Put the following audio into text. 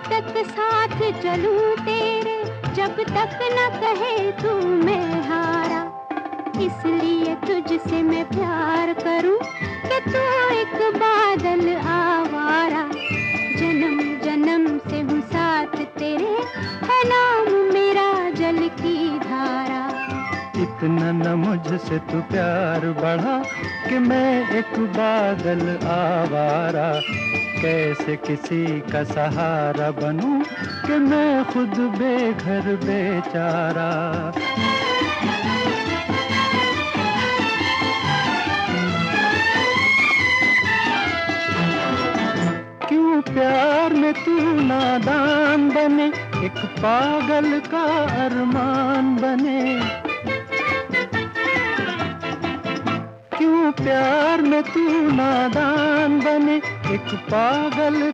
तक साथ चलूं तेरे, जब तक न कहे तू मैं हारा। इसलिए तुझसे मैं प्यार करूं कि तू एक बादल आवारा। जन्म जन्म से हूँ साथ तेरे, है नाम मेरा जल की धारा। इतना न मुझसे तू प्यार बढ़ा कि मैं एक बादल आवारा। कैसे किसी का सहारा बनूं कि मैं खुद बेघर बेचारा। क्यों प्यार में तू नादान बने, एक पागल का अरमान बने। क्यों प्यार में तू नादान बने, एक पागल